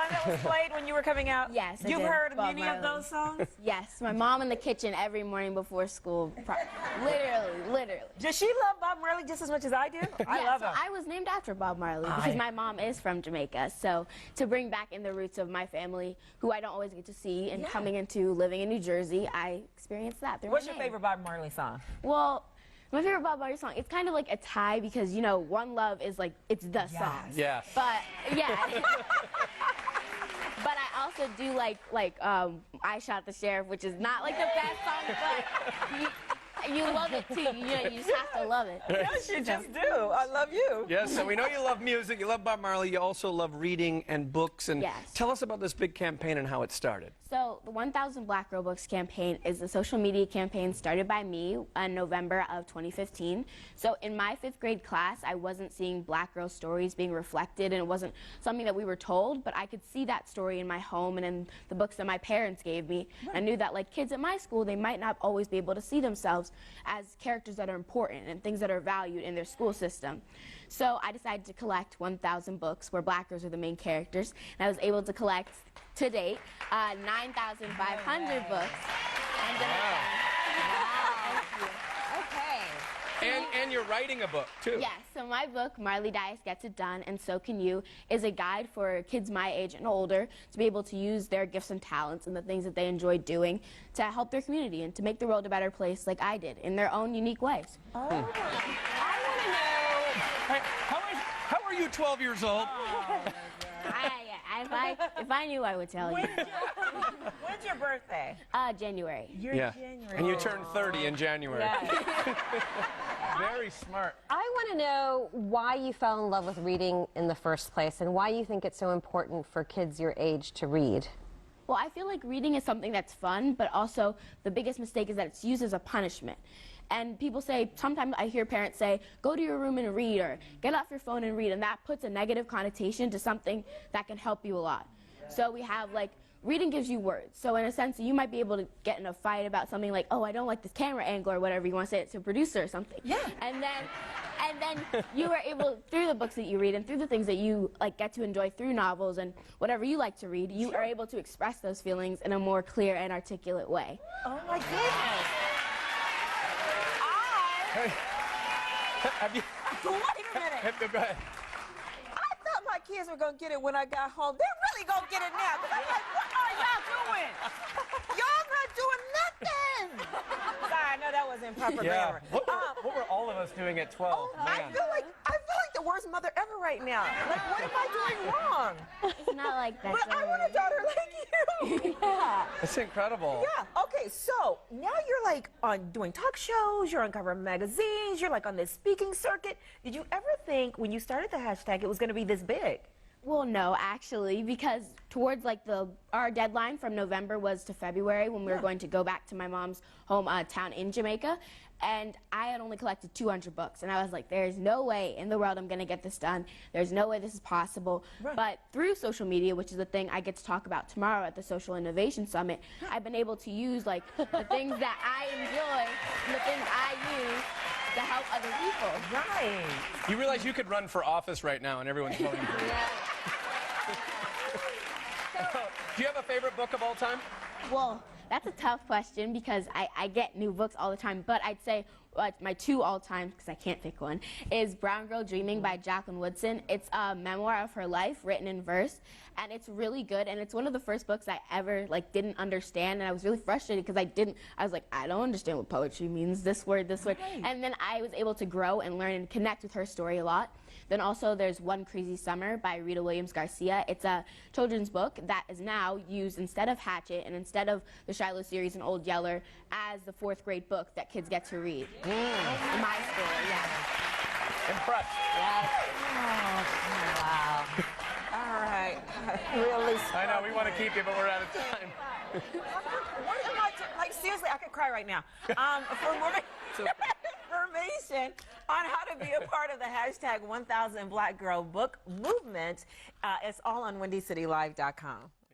song that was played when you were coming out? Yes, I You've did. heard Bob many of Marley. those songs? Yes, my mom in the kitchen every morning before school. Literally. Does she love Bob Marley just as much as I do? I love so him. I was named after Bob Marley because my mom is from Jamaica. So to bring back in the roots of my family, who I don't always get to see, and coming into living in New Jersey, I experienced that through What's my your name. favorite Bob Marley song? Well, my favorite Bob Marley song, it's kind of like a tie because, you know, One Love is like, it's the song. Yes. But, yeah. But I also do like I Shot the Sheriff, which is not like the best song, but you love it too. You know, you just have to love it. Yes, you just do. I love you. Yes, so we know you love music, you love Bob Marley, you also love reading and books. And Yes. tell us about this big campaign and how it started. So the 1,000 Black Girl Books campaign is a social media campaign started by me in November of 2015. So in my 5th grade class, I wasn't seeing Black girl stories being reflected, and it wasn't something that we were told, but I could see that story in my home and in the books that my parents gave me. I knew that like kids at my school, they might not always be able to see themselves as characters that are important and things that are valued in their school system. So I decided to collect 1,000 books where Black girls are the main characters, and I was able to collect, to date, 9,500 books. And you're writing a book, too. Yes, so my book, Marley Dias Gets It Done, and So Can You, is a guide for kids my age and older to be able to use their gifts and talents and the things that they enjoy doing to help their community and to make the world a better place like I did in their own unique ways. I want to know. Hey, how are you 12 years old? If I knew, I would tell you. When's your birthday? January. You're January. And you turn 30 in January. Very smart. I want to know why you fell in love with reading in the first place and why you think it's so important for kids your age to read. Well, I feel like reading is something that's fun, but also the biggest mistake is that it's used as a punishment. And people say, sometimes I hear parents say, go to your room and read, or get off your phone and read, and that puts a negative connotation to something that can help you a lot. So we have, like, reading gives you words. So in a sense, you might be able to get in a fight about something like, oh, I don't like this camera angle, or whatever you want to say it to a producer or something. Yeah. And then you are able, through the books that you read and through the things that you like get to enjoy through novels and whatever you like to read, you are able to express those feelings in a more clear and articulate way. Oh my goodness. Have you... Wait a minute. Go ahead. I thought my kids were going to get it when I got home. They're really going to get it now. 'Cause I'm like, what are y'all doing? Y'all not doing nothing. Sorry, I know that was improper grammar. What were all of us doing at 12? Oh, I feel like the worst mother ever right now. Like, what am I doing wrong? It's not like that. But I want a daughter like you. Yeah. It's incredible. Yeah. Okay. So now you're like on doing talk shows. You're on cover of magazines. You're like on this speaking circuit. Did you ever think when you started the hashtag it was going to be this big? Well, no, actually, because towards like our deadline from November was to February when we were going to go back to my mom's town in Jamaica, and I had only collected 200 books, and I was like, there's no way in the world I'm going to get this done. There's no way this is possible. Right. But through social media, which is the thing I get to talk about tomorrow at the Social Innovation Summit, I've been able to use like the things that I enjoy and the things I use to help other people. Right. You realize you could run for office right now and everyone's voting for you. Do you have a favorite book of all time? Well, that's a tough question because I get new books all the time, but I'd say my 2 all-time, because I can't pick one, is Brown Girl Dreaming by Jacqueline Woodson. It's a memoir of her life written in verse, and it's really good, and it's one of the first books I ever didn't understand, and I was really frustrated because I was like, I don't understand what poetry means, this word, right. And then I was able to grow and learn and connect with her story a lot. Then also there's One Crazy Summer by Rita Williams Garcia. It's a children's book that is now used instead of Hatchet and instead of the Shiloh series and Old Yeller as the 4th grade book that kids get to read. In my school, yeah. Impressed. Yes. Oh, wow. All right. Really I know, we want to keep you, but we're out of time. What am I like, seriously, I could cry right now. For more information on how to be a part of the hashtag 1000 Black Girl Book movement, it's all on WendyCityLive.com.